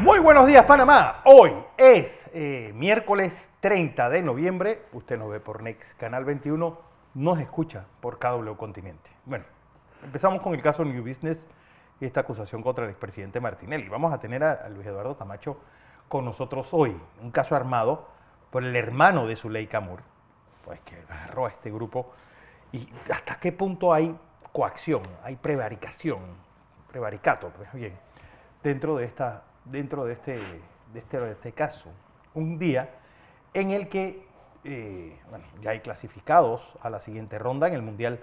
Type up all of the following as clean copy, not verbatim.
Muy buenos días, Panamá. Hoy es miércoles 30 de noviembre. Usted nos ve por Next Canal 21, nos escucha por KW Continente. Bueno, empezamos con el caso New Business y esta acusación contra el expresidente Martinelli. Vamos a tener a Luis Eduardo Camacho con nosotros hoy. Un caso armado por el hermano de Zuleika Moore, pues que agarró a este grupo. ¿Y hasta qué punto hay coacción, hay prevaricato, pues bien, dentro de este caso? Un día en el que ya hay clasificados a la siguiente ronda en el Mundial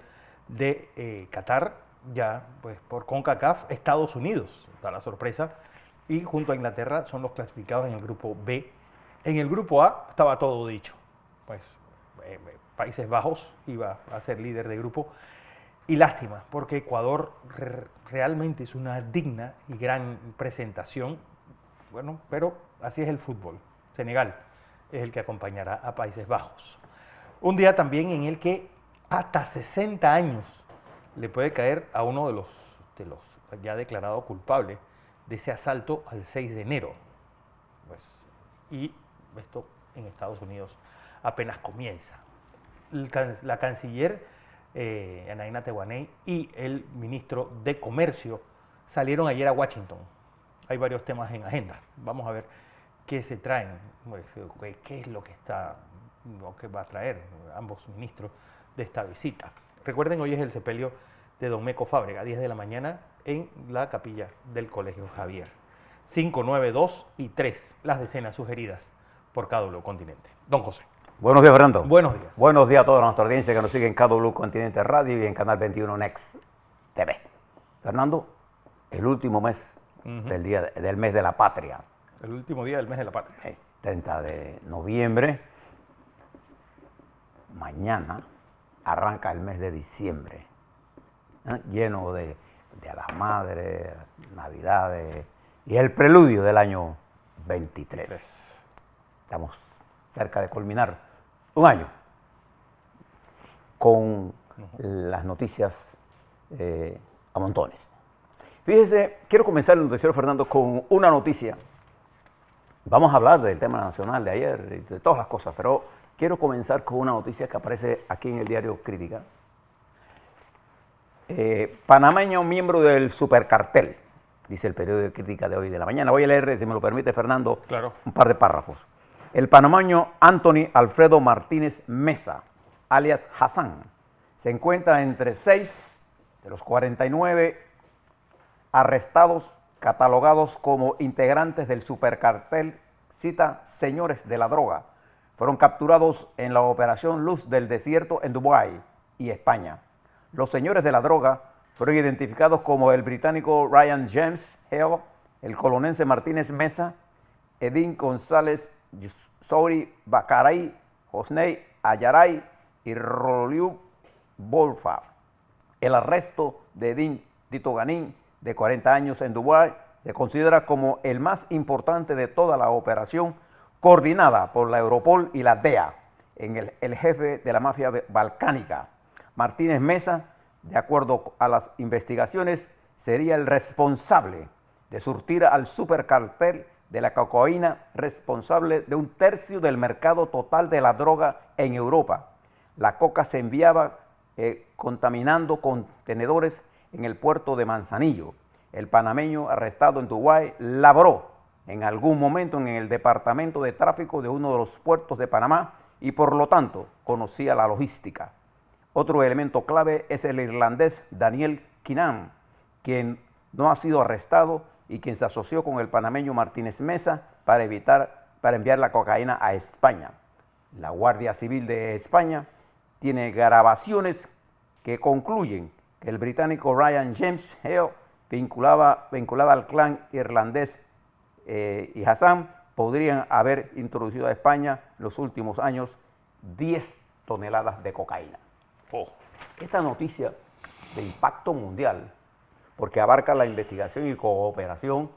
de Qatar, ya pues por CONCACAF, Estados Unidos, da la sorpresa, y junto a Inglaterra son los clasificados en el grupo B. En el grupo A estaba todo dicho, pues Países Bajos iba a ser líder de grupo. Y lástima, porque Ecuador realmente es una digna y gran presentación. Bueno, pero así es el fútbol. Senegal es el que acompañará a Países Bajos. Un día también en el que hasta 60 años le puede caer a uno de los ya declarado culpable de ese asalto al 6 de enero. Pues, y esto en Estados Unidos apenas comienza. La canciller Anaína Tehuaney y el ministro de Comercio salieron ayer a Washington. Hay varios temas en agenda. Vamos a ver qué se traen, qué es lo que va a traer ambos ministros de esta visita. Recuerden, hoy es el sepelio de don Meco Fábrega, 10 de la mañana en la capilla del Colegio Javier. 5, 9, 2 y 3, las decenas sugeridas por KW Continente. Don José. Buenos días, Fernando. Buenos días. Buenos días a toda nuestra audiencia que nos sigue en KW Continente Radio y en Canal 21 Next TV. Fernando, el último mes del mes de la patria. El último día del mes de la patria. 30 de noviembre. Mañana arranca el mes de diciembre, lleno de a las madres, navidades y el preludio del año 23. Estamos cerca de culminar un año con las noticias a montones. Fíjese, quiero comenzar el noticiero, Fernando, con una noticia. Vamos a hablar del tema nacional de ayer y de todas las cosas, pero quiero comenzar con una noticia que aparece aquí en el diario Crítica. Panameño miembro del supercartel, dice el periódico Crítica de hoy de la mañana. Voy a leer, si me lo permite, Fernando, claro, un par de párrafos. El panameño Anthony Alfredo Martínez Mesa, alias Hassan, se encuentra entre 6 de los 49 arrestados catalogados como integrantes del supercartel, cita Señores de la Droga. Fueron capturados en la operación Luz del Desierto en Dubái y España. Los señores de la droga fueron identificados como el británico Ryan James Hill, el colonense Martínez Mesa, Edín González Souri Bacaray, Josney Ayaray y Roliu Bolfa. El arresto de Edín Tito Ganín, de 40 años en Dubái, se considera como el más importante de toda la operación coordinada por la Europol y la DEA en el jefe de la mafia balcánica. Martínez Mesa, de acuerdo a las investigaciones, sería el responsable de surtir al supercartel de la cocaína, responsable de 1/3 del mercado total de la droga en Europa. La coca se enviaba contaminando contenedores en el puerto de Manzanillo. El panameño arrestado en Dubái laboró en algún momento en el departamento de tráfico de uno de los puertos de Panamá y por lo tanto conocía la logística. Otro elemento clave es el irlandés Daniel Keenan, quien no ha sido arrestado y quien se asoció con el panameño Martínez Mesa para enviar la cocaína a España. La Guardia Civil de España tiene grabaciones que concluyen que el británico Ryan James Hill, vinculada al clan irlandés y Hassan, podrían haber introducido a España en los últimos años 10 toneladas de cocaína. Esta noticia de impacto mundial, porque abarca la investigación y cooperación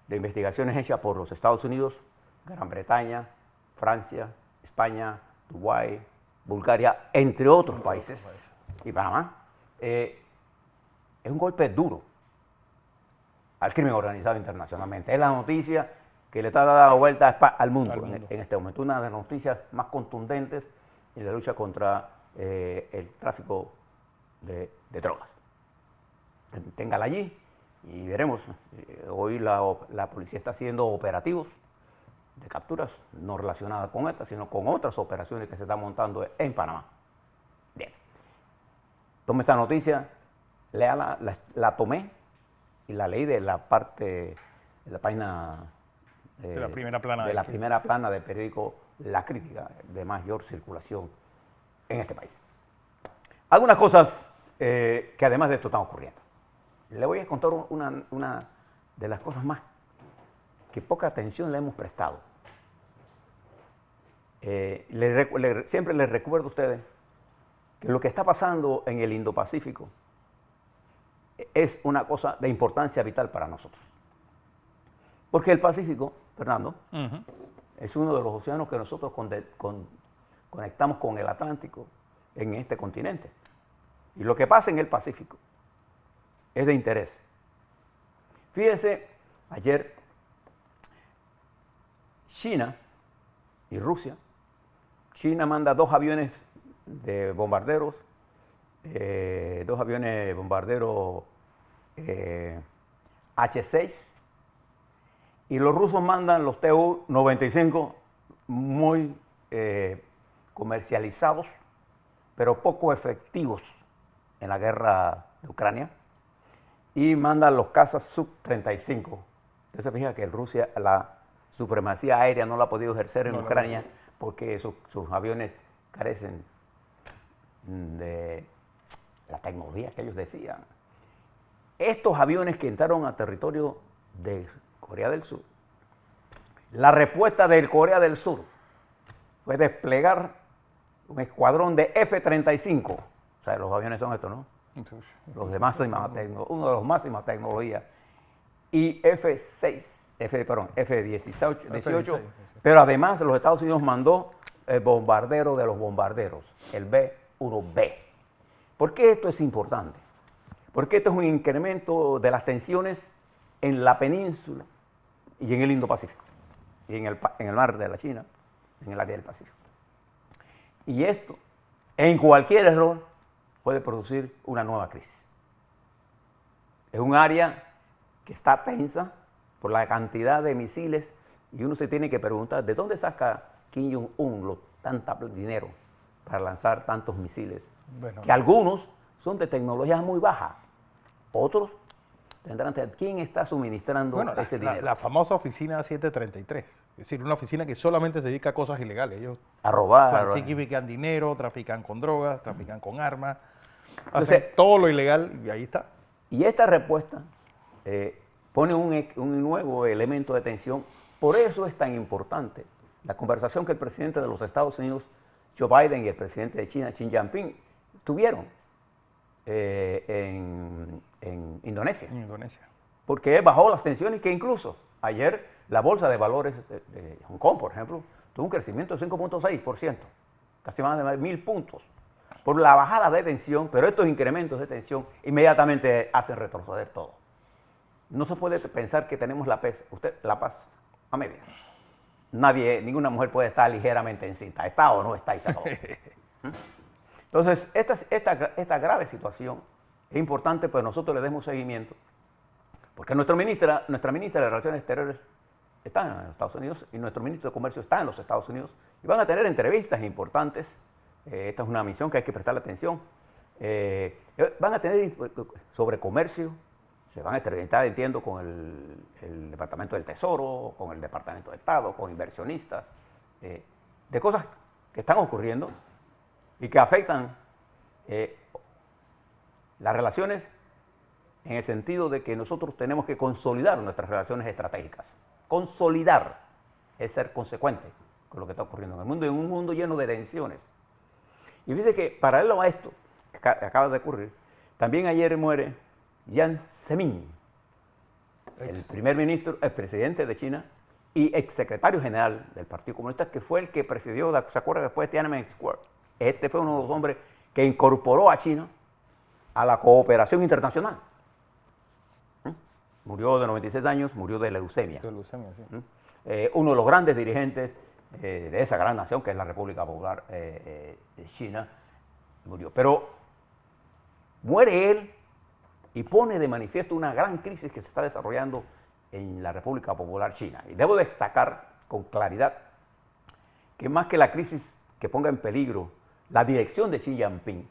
de investigaciones hechas por los Estados Unidos, Gran Bretaña, Francia, España, Dubái, Bulgaria, entre otros países, y Panamá, es un golpe duro al crimen organizado internacionalmente. Es la noticia que le está dando vuelta al mundo, Al mundo. en este momento. Una de las noticias más contundentes en la lucha contra el tráfico de drogas. Téngala allí y veremos. Hoy la policía está haciendo operativos de capturas no relacionadas con esta, sino con otras operaciones que se están montando en Panamá. Bien. Tome esta noticia, léala, la tomé y la leí de la parte de la página De la primera plana. de la primera plana del periódico La Crítica, de mayor circulación en este país. Algunas cosas que además de esto están ocurriendo. Le voy a contar una de las cosas más que poca atención le hemos prestado. Siempre les recuerdo a ustedes que lo que está pasando en el Indo-Pacífico es una cosa de importancia vital para nosotros. Porque el Pacífico, Fernando, es uno de los océanos que nosotros conectamos con el Atlántico en este continente. Y lo que pasa en el Pacífico es de interés. Fíjense, ayer China y Rusia, China manda dos aviones de bombarderos, H-6, y los rusos mandan los Tu-95 muy comercializados, pero poco efectivos en la guerra de Ucrania, y mandan los cazas Su-35. Usted se fija que Rusia la supremacía aérea no la ha podido ejercer en Ucrania porque sus aviones carecen de la tecnología que ellos decían. Estos aviones que entraron a territorio de Corea del Sur, la respuesta de Corea del Sur fue desplegar un escuadrón de F-35. O sea, los aviones son estos, ¿no? Los de máxima tecnología, uno de los máximas tecnologías. Y F-18, pero además los Estados Unidos mandó el bombardero de los bombarderos, el B-1B. ¿Por qué esto es importante? Porque esto es un incremento de las tensiones en la península y en el Indo-Pacífico, y en el mar de la China, en el área del Pacífico. Y esto, en cualquier error, puede producir una nueva crisis. Es un área que está tensa por la cantidad de misiles y uno se tiene que preguntar, ¿de dónde saca Kim Jong-un tanto dinero para lanzar tantos misiles? Bueno, que algunos son de tecnología muy baja, otros tendrán... ¿Quién está suministrando ese dinero? La famosa oficina 733, es decir, una oficina que solamente se dedica a cosas ilegales. Ellos a robar. Falsifican dinero, trafican con drogas, trafican con armas, hacen todo lo ilegal y ahí está. Y esta respuesta pone un nuevo elemento de tensión. Por eso es tan importante la conversación que el presidente de los Estados Unidos, Joe Biden, y el presidente de China, Xi Jinping, tuvieron en Indonesia. En Indonesia. Porque bajó las tensiones, que incluso ayer la bolsa de valores de Hong Kong, por ejemplo, tuvo un crecimiento de 5.6%, casi más de 1.000 puntos, por la bajada de tensión, pero estos incrementos de tensión inmediatamente hacen retroceder todo. No se puede pensar que tenemos la paz a media. Ninguna mujer puede estar ligeramente encinta, está o no está y se acabó. Entonces, esta grave situación es importante, pues nosotros le demos seguimiento, porque nuestra ministra de Relaciones Exteriores está en los Estados Unidos y nuestro ministro de Comercio está en los Estados Unidos y van a tener entrevistas importantes. Esta es una misión que hay que prestarle atención. Van a tener sobre comercio, se van a entrevistar, entiendo, con el Departamento del Tesoro, con el Departamento de Estado, con inversionistas, de cosas que están ocurriendo y que afectan las relaciones en el sentido de que nosotros tenemos que consolidar nuestras relaciones estratégicas. Consolidar es ser consecuente con lo que está ocurriendo en el mundo, en un mundo lleno de tensiones. Y fíjese que paralelo a esto que acaba de ocurrir, también ayer muere Jiang Zemin, el presidente de China y exsecretario general del Partido Comunista, que fue el que presidió, ¿se acuerda? Después de Tiananmen Square. Este fue uno de los hombres que incorporó a China a la cooperación internacional. murió de 96 años, murió de leucemia. De leucemia, sí. Uno de los grandes dirigentes de esa gran nación, que es la República Popular de China, murió. Pero muere él y pone de manifiesto una gran crisis que se está desarrollando en la República Popular China. Y debo destacar con claridad que más que la crisis que ponga en peligro la dirección de Xi Jinping,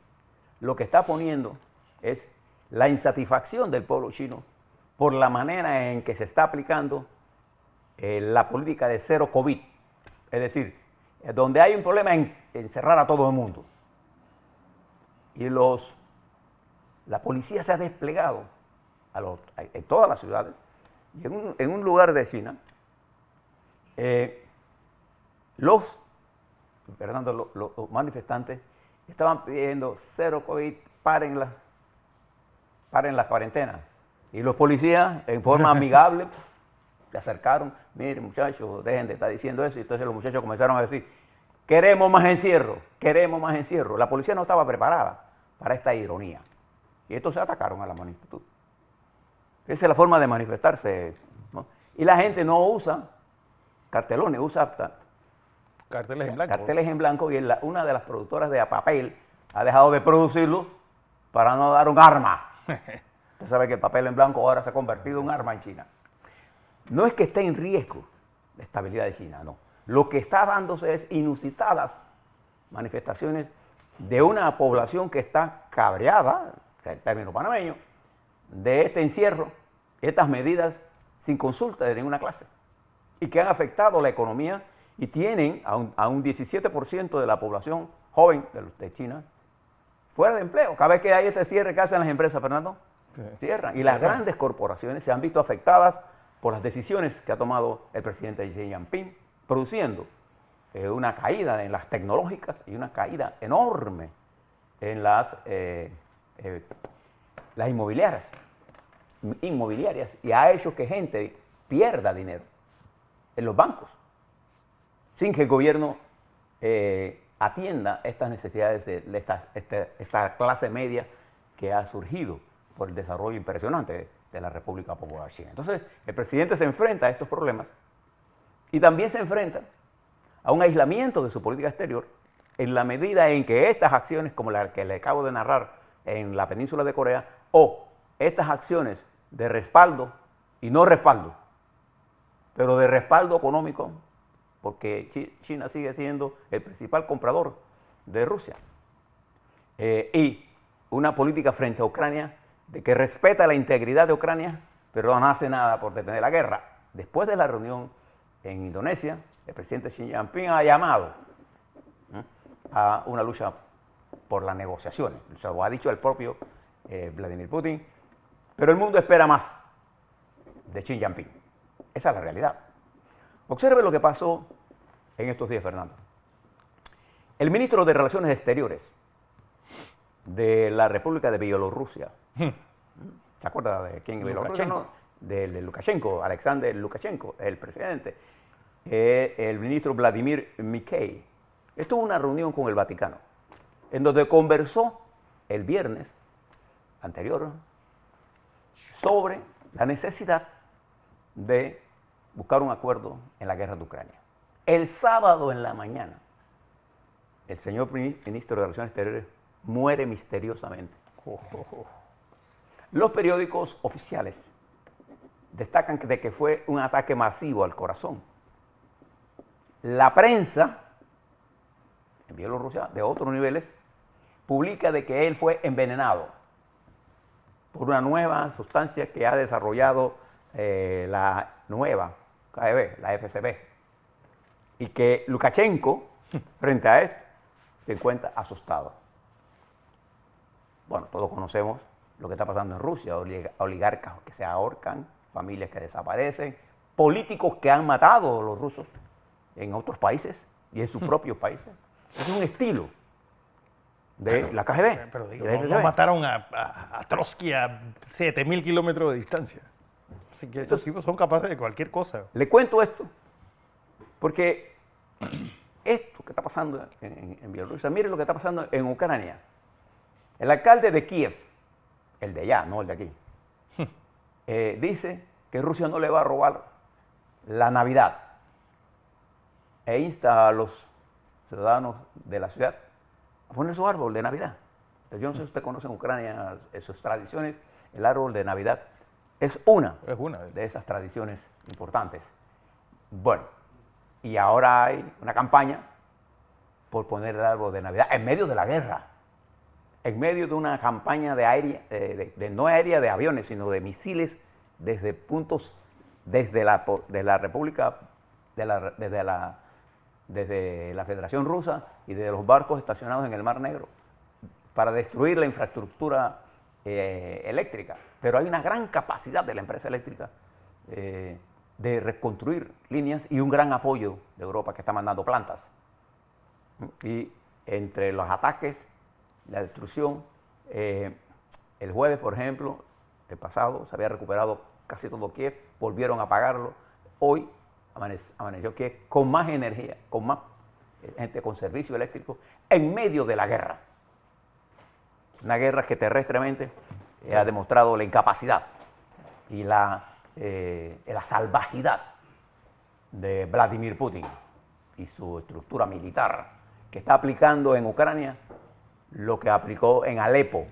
lo que está poniendo es la insatisfacción del pueblo chino por la manera en que se está aplicando la política de cero COVID. Es decir, donde hay un problema en encerrar a todo el mundo. Y la policía se ha desplegado en todas las ciudades. Y en un lugar de China, los manifestantes estaban pidiendo cero COVID, paren la cuarentena. Y los policías, en forma amigable, se acercaron, miren muchachos, dejen de estar diciendo eso. Y entonces los muchachos comenzaron a decir, queremos más encierro, queremos más encierro. La policía no estaba preparada para esta ironía. Y estos se atacaron a la multitud. Esa es la forma de manifestarse, ¿no? Y la gente no usa cartelones, usa Carteles en blanco. carteles en blanco, y una de las productoras de papel ha dejado de producirlo para no dar un arma. Usted sabe que el papel en blanco ahora se ha convertido en un arma en China. No es que esté en riesgo la estabilidad de China, no. Lo que está dándose es inusitadas manifestaciones de una población que está cabreada, que es el término panameño, de este encierro, estas medidas sin consulta de ninguna clase, y que han afectado la economía y tienen a un 17% de la población joven de China fuera de empleo. Cada vez que hay ese cierre que hacen las empresas, Fernando, cierran. Y las grandes corporaciones se han visto afectadas por las decisiones que ha tomado el presidente Xi Jinping, produciendo una caída en las tecnológicas y una caída enorme en las inmobiliarias, y ha hecho que gente pierda dinero en los bancos, sin que el gobierno atienda estas necesidades de esta clase media que ha surgido por el desarrollo impresionante de la República Popular China. Entonces, el presidente se enfrenta a estos problemas y también se enfrenta a un aislamiento de su política exterior en la medida en que estas acciones, como la que le acabo de narrar en la península de Corea, o estas acciones de respaldo y no respaldo, pero de respaldo económico, porque China sigue siendo el principal comprador de Rusia, y una política frente a Ucrania de que respeta la integridad de Ucrania, pero no hace nada por detener la guerra. Después de la reunión en Indonesia, el presidente Xi Jinping ha llamado a una lucha por las negociaciones. Se lo ha dicho el propio Vladimir Putin, pero el mundo espera más de Xi Jinping. Esa es la realidad. Observe lo que pasó en estos días, Fernando. El ministro de Relaciones Exteriores de la República de Bielorrusia, ¿se acuerda de quién es Bielorrusia? No, de Lukashenko, Alexander Lukashenko, el presidente, el ministro Vladimir Mikheil, estuvo en una reunión con el Vaticano, en donde conversó el viernes anterior sobre la necesidad de buscar un acuerdo en la guerra de Ucrania. El sábado en la mañana, el señor ministro de Relaciones Exteriores muere misteriosamente. Los periódicos oficiales destacan de que fue un ataque masivo al corazón. La prensa en Bielorrusia, de otros niveles, publica de que él fue envenenado por una nueva sustancia que ha desarrollado la nueva KGB, la FSB, y que Lukashenko, frente a esto, se encuentra asustado. Bueno, todos conocemos lo que está pasando en Rusia, oligarcas que se ahorcan, familias que desaparecen, políticos que han matado a los rusos en otros países y en sus propios países. Ese es un estilo de la KGB. Pero digo, no mataron a Trotsky a 7.000 kilómetros de distancia. Así que esos tipos son capaces de cualquier cosa. Le cuento esto porque esto que está pasando en Bielorrusia, mire lo que está pasando en Ucrania. El alcalde de Kiev, el de allá, no el de aquí, dice que Rusia no le va a robar la Navidad e insta a los ciudadanos de la ciudad a poner su árbol de Navidad. Yo no sé si usted conoce en Ucrania sus tradiciones. El árbol de Navidad es una de esas tradiciones importantes. Bueno, y ahora hay una campaña por poner el árbol de Navidad en medio de la guerra, en medio de una campaña no aérea de aviones, sino de misiles desde puntos desde la República, desde la Federación Rusa y desde los barcos estacionados en el Mar Negro para destruir la infraestructura eléctrica. Pero hay una gran capacidad de la empresa eléctrica de reconstruir líneas y un gran apoyo de Europa que está mandando plantas. Y entre los ataques, la destrucción, el jueves, por ejemplo, el pasado, se había recuperado casi todo Kiev, volvieron a apagarlo. Hoy amaneció Kiev con más energía, con más gente con servicio eléctrico, en medio de la guerra. Una guerra que terrestremente ha demostrado la incapacidad y la salvajidad de Vladimir Putin y su estructura militar, que está aplicando en Ucrania lo que aplicó en Alepo,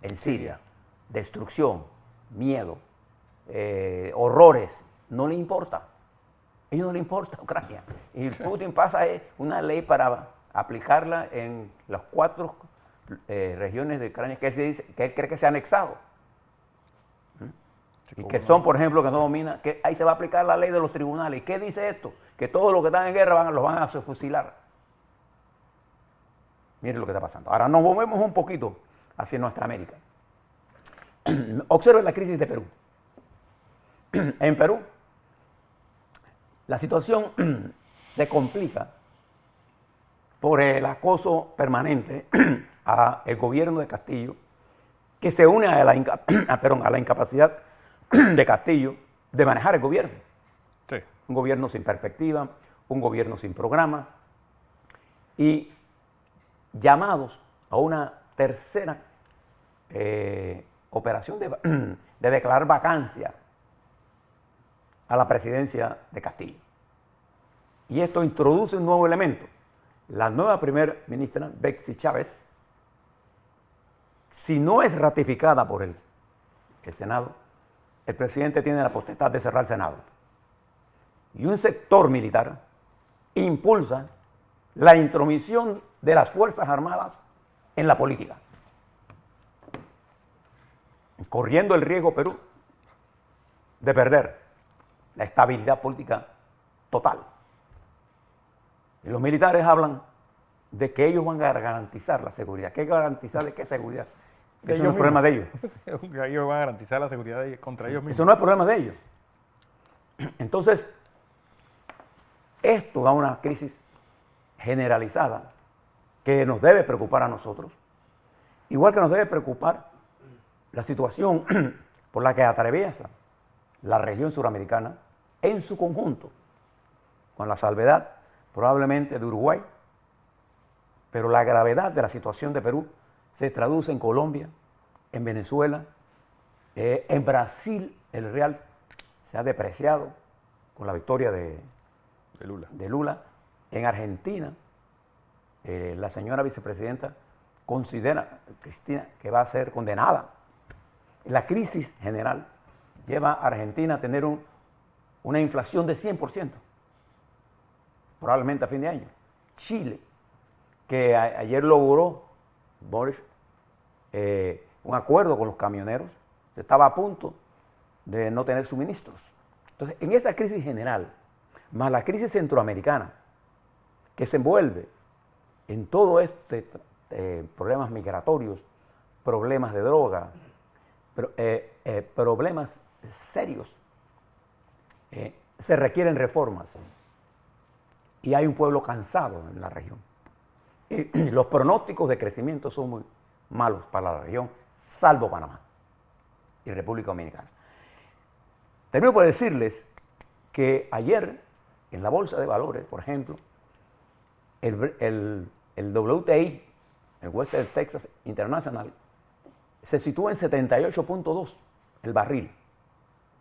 en Siria. Destrucción, miedo, horrores. No le importa. A ellos no le importa Ucrania. Y Putin pasa una ley para aplicarla en las 4 regiones de Ucrania que él cree que se ha anexado. Y que son, por ejemplo, que no domina, que ahí se va a aplicar la ley de los tribunales. ¿Y qué dice esto? Que todos los que están en guerra los van a fusilar. Miren lo que está pasando. Ahora nos movemos un poquito hacia nuestra América. Observen la crisis de Perú. En Perú, la situación se complica por el acoso permanente al gobierno de Castillo, que se une a la incapacidad de Castillo de manejar el gobierno. Sí. Un gobierno sin perspectiva, un gobierno sin programa y llamados a una tercera operación de declarar vacancia a la presidencia de Castillo. Y esto introduce un nuevo elemento. La nueva primera ministra, Betsy Chávez, si no es ratificada por el Senado, el presidente tiene la potestad de cerrar el Senado. Y un sector militar impulsa la intromisión de las Fuerzas Armadas en la política, corriendo el riesgo Perú de perder la estabilidad política total. Y los militares hablan de que ellos van a garantizar la seguridad. ¿Qué garantizar de qué seguridad? Eso no es problema de ellos. Ellos van a garantizar la seguridad contra ellos mismos. Eso no es problema de ellos. Entonces, esto da una crisis generalizada que nos debe preocupar a nosotros. Igual que nos debe preocupar la situación por la que atraviesa la región suramericana en su conjunto, con la salvedad probablemente de Uruguay, pero la gravedad de la situación de Perú se traduce en Colombia, en Venezuela, en Brasil el real se ha depreciado con la victoria de Lula. En Argentina, la señora vicepresidenta considera, Cristina, que va a ser condenada. La crisis general lleva a Argentina a tener una inflación de 100%, probablemente a fin de año. Chile, que ayer logró Boris un acuerdo con los camioneros, estaba a punto de no tener suministros. Entonces, en esa crisis general, más la crisis centroamericana, que se envuelve en todo este problemas migratorios, problemas de droga, problemas serios, se requieren reformas. Y hay un pueblo cansado en la región. Y los pronósticos de crecimiento son muy malos para la región, salvo Panamá y República Dominicana. Termino por decirles que ayer en la Bolsa de Valores, por ejemplo, el WTI, el West Texas International, se sitúa en 78.2 el barril.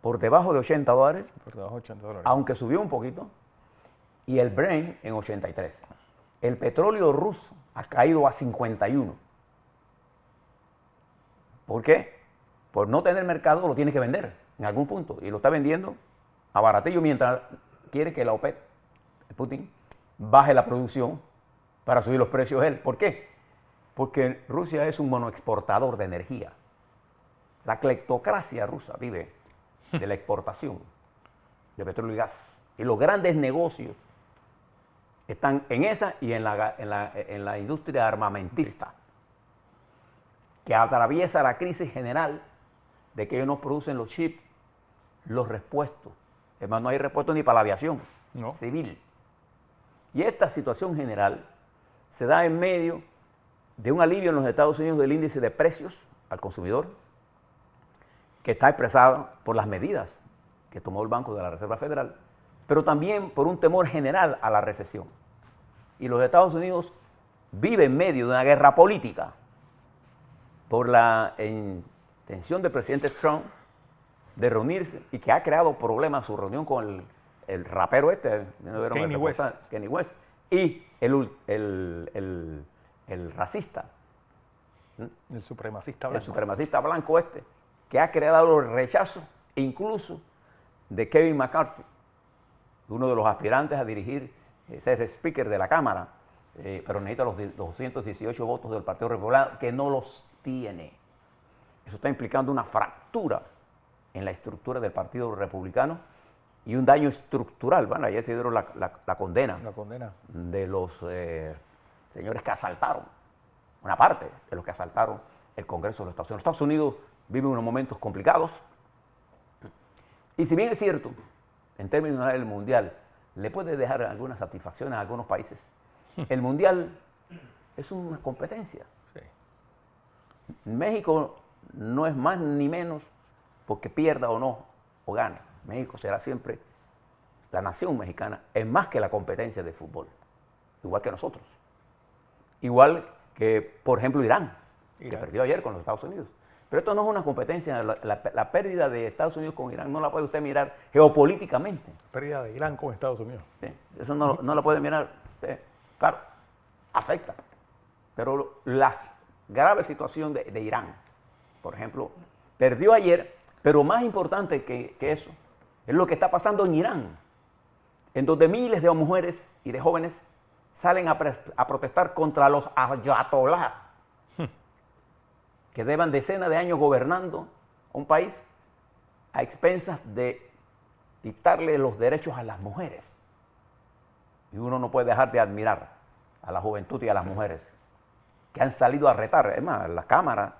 por debajo de $80, Por debajo de $80. aunque subió un poquito, y el Brent en 83. El petróleo ruso ha caído a 51. ¿Por qué? Por no tener mercado lo tiene que vender en algún punto y lo está vendiendo a baratillo mientras quiere que la OPEP, Putin, baje la producción para subir los precios él. ¿Por qué? Porque Rusia es un monoexportador de energía. La cleptocracia rusa vive de la exportación de petróleo y gas. Y los grandes negocios están en esa y en la industria armamentista, que atraviesa la crisis general de que ellos no producen los chips, los repuestos. Además, no hay repuestos ni para la aviación civil. Y esta situación general se da en medio de un alivio en los Estados Unidos del índice de precios al consumidor, que está expresado por las medidas que tomó el Banco de la Reserva Federal, pero también por un temor general a la recesión. Y los Estados Unidos viven en medio de una guerra política por la intención del presidente Trump de reunirse y que ha creado problemas su reunión con el rapero Kanye West, y el racista, el supremacista blanco. El supremacista blanco que ha creado el rechazo incluso de Kevin McCarthy, uno de los aspirantes a dirigir, ser speaker de la Cámara, pero necesita los 218 votos del Partido Republicano, que no los tiene. Eso está implicando una fractura en la estructura del Partido Republicano y un daño estructural. Bueno, ayer se dieron la condena de los señores que asaltaron, una parte de los que asaltaron el Congreso de los Estados Unidos. Estados Unidos vive unos momentos complicados. Y si bien es cierto, en términos del Mundial, le puede dejar alguna satisfacción a algunos países, el Mundial es una competencia. Sí. México no es más ni menos porque pierda o no, o gane. México será siempre, la nación mexicana es más que la competencia de fútbol, igual que nosotros. Igual que, por ejemplo, Irán, que perdió ayer con los Estados Unidos. Pero esto no es una competencia, la pérdida de Estados Unidos con Irán no la puede usted mirar geopolíticamente. Pérdida de Irán con Estados Unidos. Sí, eso no la puede mirar, claro, afecta. Pero la grave situación de Irán, por ejemplo, perdió ayer, pero más importante que eso, es lo que está pasando en Irán, en donde miles de mujeres y de jóvenes salen a protestar contra los ayatolás, que llevan decenas de años gobernando un país a expensas de dictarle los derechos a las mujeres. Y uno no puede dejar de admirar a la juventud y a las mujeres que han salido a retar. Es más, las cámaras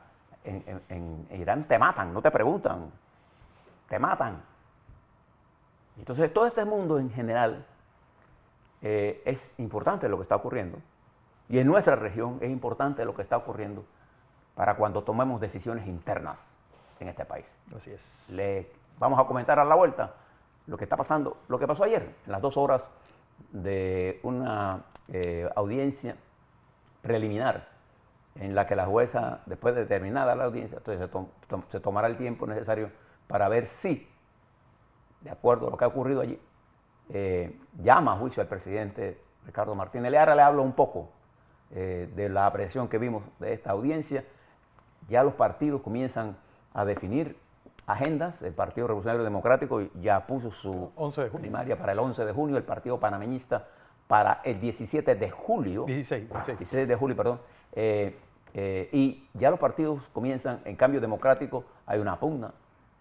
en Irán te matan, no te preguntan, te matan. Entonces, todo este mundo en general es importante lo que está ocurriendo. Y en nuestra región es importante lo que está ocurriendo para cuando tomemos decisiones internas en este país. Así es. Vamos a comentar a la vuelta lo que está pasando, lo que pasó ayer, en las 2 horas de una audiencia preliminar, en la que la jueza, después de terminada la audiencia, entonces se tomará el tiempo necesario para ver si, de acuerdo a lo que ha ocurrido allí, llama a juicio al presidente Ricardo Martínez. Ahora le hablo un poco de la apreciación que vimos de esta audiencia. Ya los partidos comienzan a definir agendas. El Partido Revolucionario Democrático ya puso su primaria para el 11 de junio, el Partido Panameñista para el 17 de julio. 16 de julio, perdón. Y ya los partidos comienzan, en Cambio Democrático hay una pugna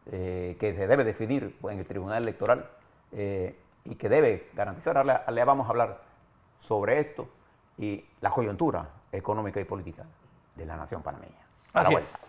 que se debe definir en el Tribunal Electoral y que debe garantizar. Ahora le vamos a hablar sobre esto y la coyuntura económica y política de la nación panameña. Así es.